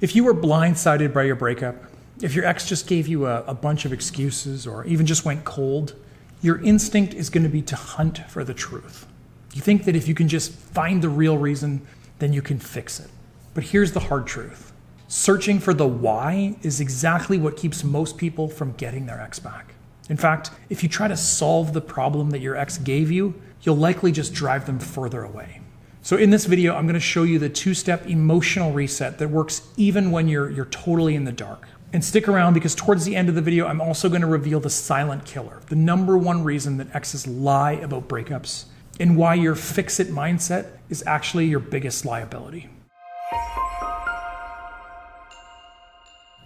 If you were blindsided by your breakup, if your ex just gave you a bunch of excuses or even just went cold, your instinct is going to be to hunt for the truth. You think that if you can just find the real reason, then you can fix it. But here's the hard truth. Searching for the why is exactly what keeps most people from getting their ex back. In fact, if you try to solve the problem that your ex gave you, you'll likely just drive them further away. So in this video, I'm going to show you the two-step emotional reset that works even when you're totally in the dark. And stick around because towards the end of the video, I'm also going to reveal the silent killer, the number one reason that exes lie about breakups, and why your fix-it mindset is actually your biggest liability.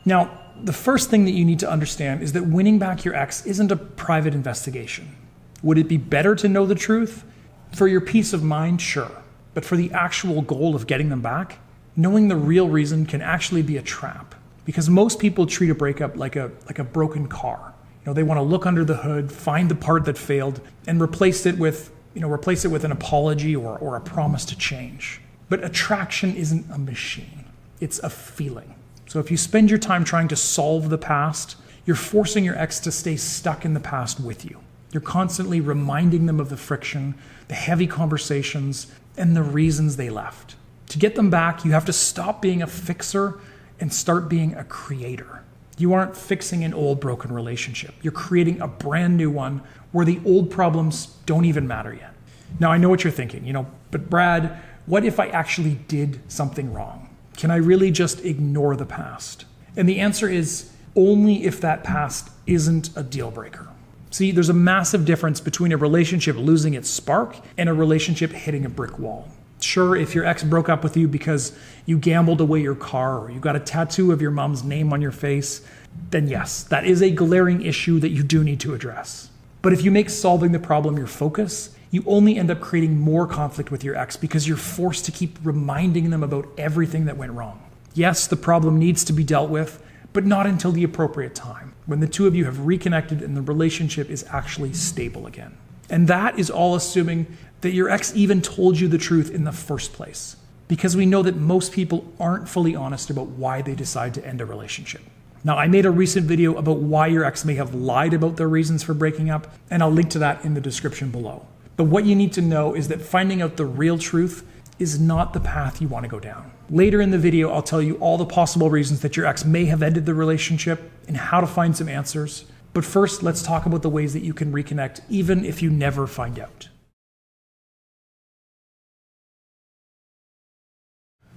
Now, the first thing that you need to understand is that winning back your ex isn't a private investigation. Would it be better to know the truth? For your peace of mind, sure. But for the actual goal of getting them back, knowing the real reason can actually be a trap. Because most people treat a breakup like a broken car. They want to look under the hood, find the part that failed, and replace it with an apology or a promise to change. But attraction isn't a machine. It's a feeling. So if you spend your time trying to solve the past, you're forcing your ex to stay stuck in the past with you. You're constantly reminding them of the friction, the heavy conversations, and the reasons they left. To get them back, you have to stop being a fixer and start being a creator. You aren't fixing an old broken relationship. You're creating a brand new one where the old problems don't even matter yet. Now, I know what you're thinking, but Brad, what if I actually did something wrong? Can I really just ignore the past? And the answer is only if that past isn't a deal breaker. See, there's a massive difference between a relationship losing its spark and a relationship hitting a brick wall. Sure, if your ex broke up with you because you gambled away your car or you got a tattoo of your mom's name on your face, then yes, that is a glaring issue that you do need to address. But if you make solving the problem your focus, you only end up creating more conflict with your ex because you're forced to keep reminding them about everything that went wrong. Yes, the problem needs to be dealt with, but not until the appropriate time, when the two of you have reconnected and the relationship is actually stable again. And that is all assuming that your ex even told you the truth in the first place, because we know that most people aren't fully honest about why they decide to end a relationship. Now, I made a recent video about why your ex may have lied about their reasons for breaking up, and I'll link to that in the description below. But what you need to know is that finding out the real truth is not the path you want to go down. Later in the video, I'll tell you all the possible reasons that your ex may have ended the relationship and how to find some answers. But first, let's talk about the ways that you can reconnect even if you never find out.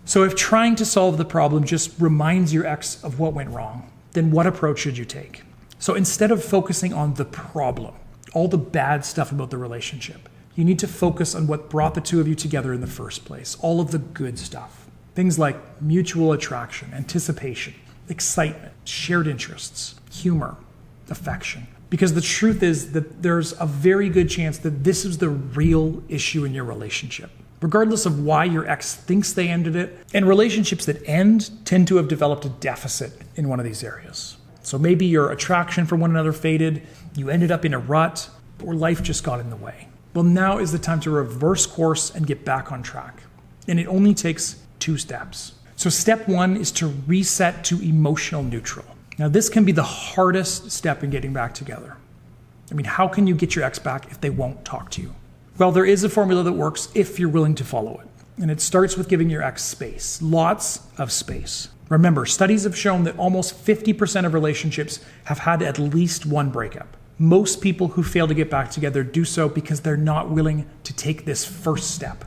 So if trying to solve the problem just reminds your ex of what went wrong, then what approach should you take? So instead of focusing on the problem, all the bad stuff about the relationship, you need to focus on what brought the two of you together in the first place, all of the good stuff. Things like mutual attraction, anticipation, excitement, shared interests, humor, affection. Because the truth is that there's a very good chance that this is the real issue in your relationship, regardless of why your ex thinks they ended it. And relationships that end tend to have developed a deficit in one of these areas. So maybe your attraction for one another faded, you ended up in a rut, or life just got in the way. Well, now is the time to reverse course and get back on track. And it only takes 2 steps. So step 1 is to reset to emotional neutral. Now, this can be the hardest step in getting back together. How can you get your ex back if they won't talk to you? Well, there is a formula that works if you're willing to follow it. And it starts with giving your ex space, lots of space. Remember, studies have shown that almost 50% of relationships have had at least one breakup. Most people who fail to get back together do so because they're not willing to take this first step.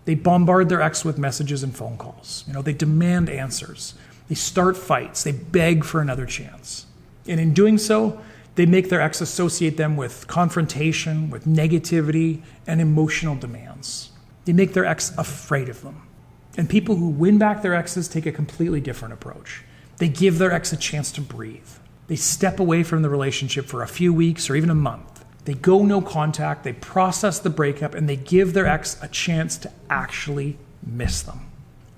They bombard their ex with messages and phone calls. They demand answers. They start fights. They beg for another chance. And in doing so, they make their ex associate them with confrontation, with negativity, and emotional demands. They make their ex afraid of them. And people who win back their exes take a completely different approach. They give their ex a chance to breathe. They step away from the relationship for a few weeks or even a month. They go no contact, they process the breakup, and they give their ex a chance to actually miss them.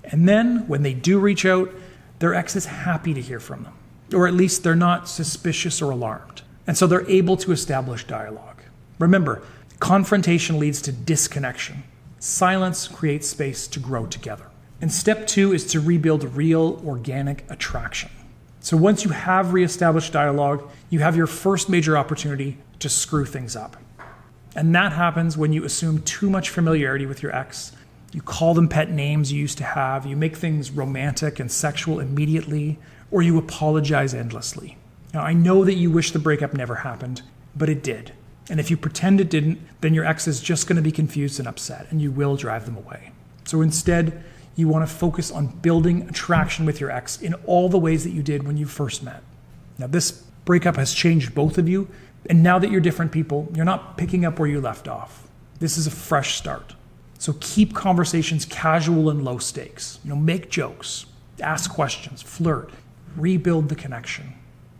And then, when they do reach out, their ex is happy to hear from them. Or at least they're not suspicious or alarmed. And so they're able to establish dialogue. Remember, confrontation leads to disconnection. Silence creates space to grow together. And step 2 is to rebuild real organic attraction. So once you have reestablished dialogue, you have your first major opportunity to screw things up. And that happens when you assume too much familiarity with your ex. You call them pet names you used to have, you make things romantic and sexual immediately, or you apologize endlessly. Now, I know that you wish the breakup never happened, but it did. And if you pretend it didn't, then your ex is just going to be confused and upset, and you will drive them away. So instead, you want to focus on building attraction with your ex in all the ways that you did when you first met. Now, this breakup has changed both of you, and now that you're different people, you're not picking up where you left off. This is a fresh start. So keep conversations casual and low stakes. Make jokes, ask questions, flirt, rebuild the connection.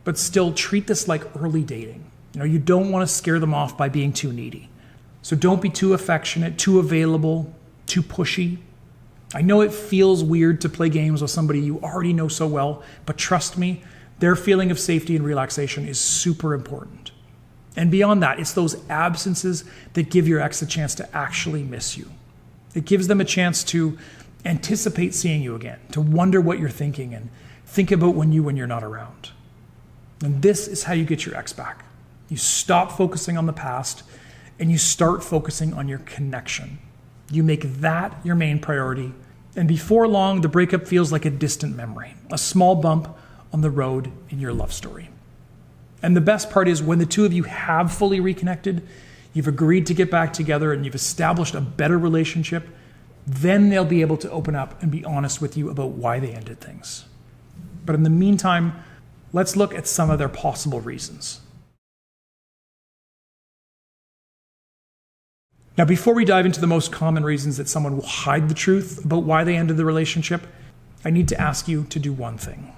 But still treat this like early dating. You don't want to scare them off by being too needy. So don't be too affectionate, too available, too pushy. I know it feels weird to play games with somebody you already know so well, but trust me, their feeling of safety and relaxation is super important. And beyond that, it's those absences that give your ex a chance to actually miss you. It gives them a chance to anticipate seeing you again, to wonder what you're thinking and think about when you're not around. And this is how you get your ex back. You stop focusing on the past and you start focusing on your connection. You make that your main priority. And before long, the breakup feels like a distant memory, a small bump on the road in your love story. And the best part is when the two of you have fully reconnected, you've agreed to get back together and you've established a better relationship, then they'll be able to open up and be honest with you about why they ended things. But in the meantime, let's look at some of their possible reasons. Now, before we dive into the most common reasons that someone will hide the truth about why they ended the relationship, I need to ask you to do one thing.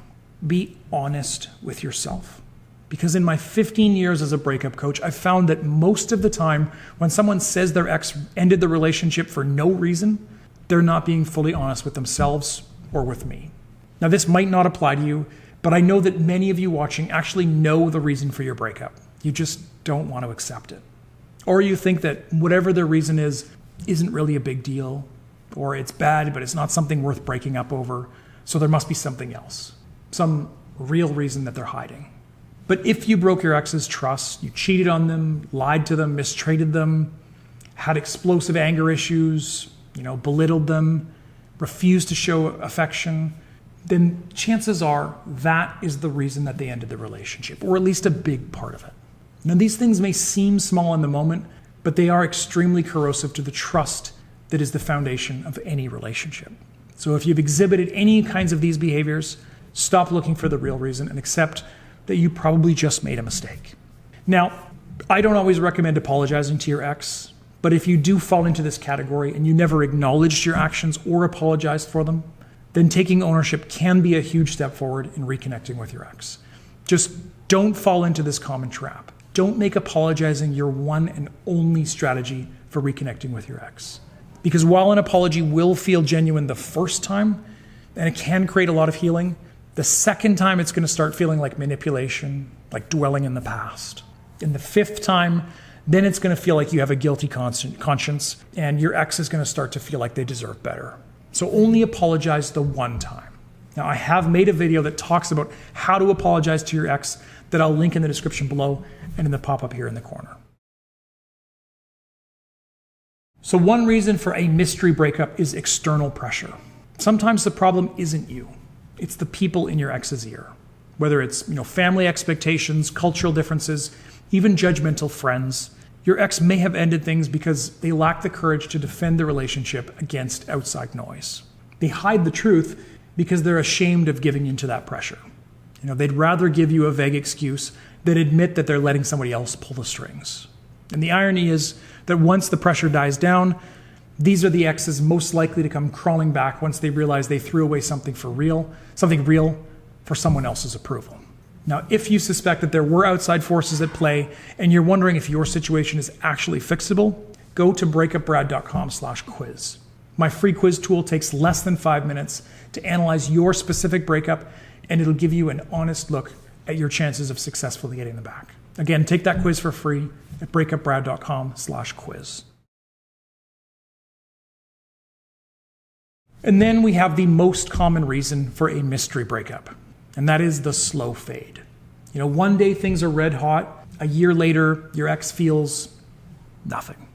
Be honest with yourself. Because in my 15 years as a breakup coach, I've found that most of the time when someone says their ex ended the relationship for no reason, they're not being fully honest with themselves or with me. Now, this might not apply to you, but I know that many of you watching actually know the reason for your breakup. You just don't want to accept it. Or you think that whatever their reason is, isn't really a big deal, or it's bad, but it's not something worth breaking up over, so there must be something else, some real reason that they're hiding. But if you broke your ex's trust, you cheated on them, lied to them, mistreated them, had explosive anger issues, belittled them, refused to show affection, then chances are that is the reason that they ended the relationship, or at least a big part of it. Now, these things may seem small in the moment, but they are extremely corrosive to the trust that is the foundation of any relationship. So if you've exhibited any kinds of these behaviors, stop looking for the real reason and accept that you probably just made a mistake. Now, I don't always recommend apologizing to your ex, but if you do fall into this category and you never acknowledged your actions or apologized for them, then taking ownership can be a huge step forward in reconnecting with your ex. Just don't fall into this common trap. Don't make apologizing your one and only strategy for reconnecting with your ex. Because while an apology will feel genuine the first time, and it can create a lot of healing, the second time it's going to start feeling like manipulation, like dwelling in the past. And the fifth time, then it's going to feel like you have a guilty conscience, and your ex is going to start to feel like they deserve better. So only apologize the one time. Now, I have made a video that talks about how to apologize to your ex that I'll link in the description below and in the pop-up here in the corner. So one reason for a mystery breakup is external pressure. Sometimes the problem isn't you. It's the people in your ex's ear. Whether it's family expectations, cultural differences, even judgmental friends. Your ex may have ended things because they lack the courage to defend the relationship against outside noise. They hide the truth because they're ashamed of giving into that pressure. They'd rather give you a vague excuse than admit that they're letting somebody else pull the strings. And the irony is that once the pressure dies down, these are the exes most likely to come crawling back once they realize they threw away something real for someone else's approval. Now, if you suspect that there were outside forces at play and you're wondering if your situation is actually fixable, go to breakupbrad.com/quiz. My free quiz tool takes less than 5 minutes to analyze your specific breakup, and it'll give you an honest look at your chances of successfully getting them back. Again, take that quiz for free at breakupbrad.com/quiz. And then we have the most common reason for a mystery breakup, and that is the slow fade. One day things are red hot, a year later, your ex feels nothing.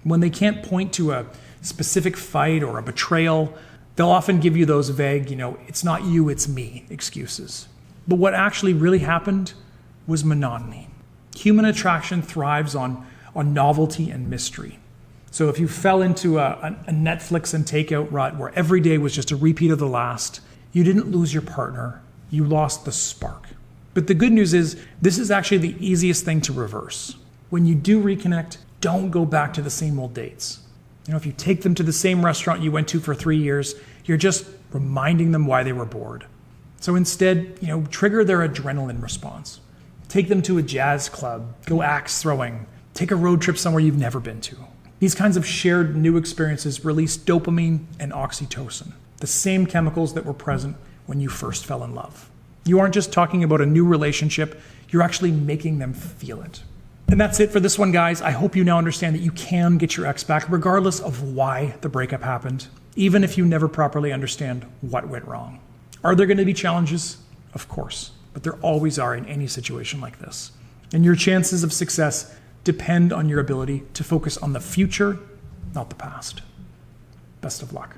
When they can't point to a specific fight or a betrayal, they'll often give you those vague, it's not you, it's me excuses. But what actually really happened was monotony. Human attraction thrives on novelty and mystery. So if you fell into a Netflix and takeout rut where every day was just a repeat of the last, you didn't lose your partner, you lost the spark. But the good news is, this is actually the easiest thing to reverse. When you do reconnect, don't go back to the same old dates. If you take them to the same restaurant you went to for 3 years, you're just reminding them why they were bored. So instead, trigger their adrenaline response. Take them to a jazz club, go axe throwing, take a road trip somewhere you've never been to. These kinds of shared new experiences release dopamine and oxytocin, the same chemicals that were present when you first fell in love. You aren't just talking about a new relationship, you're actually making them feel it. And that's it for this one, guys. I hope you now understand that you can get your ex back regardless of why the breakup happened, even if you never properly understand what went wrong. Are there going to be challenges? Of course, but there always are in any situation like this. And your chances of success depend on your ability to focus on the future, not the past. Best of luck.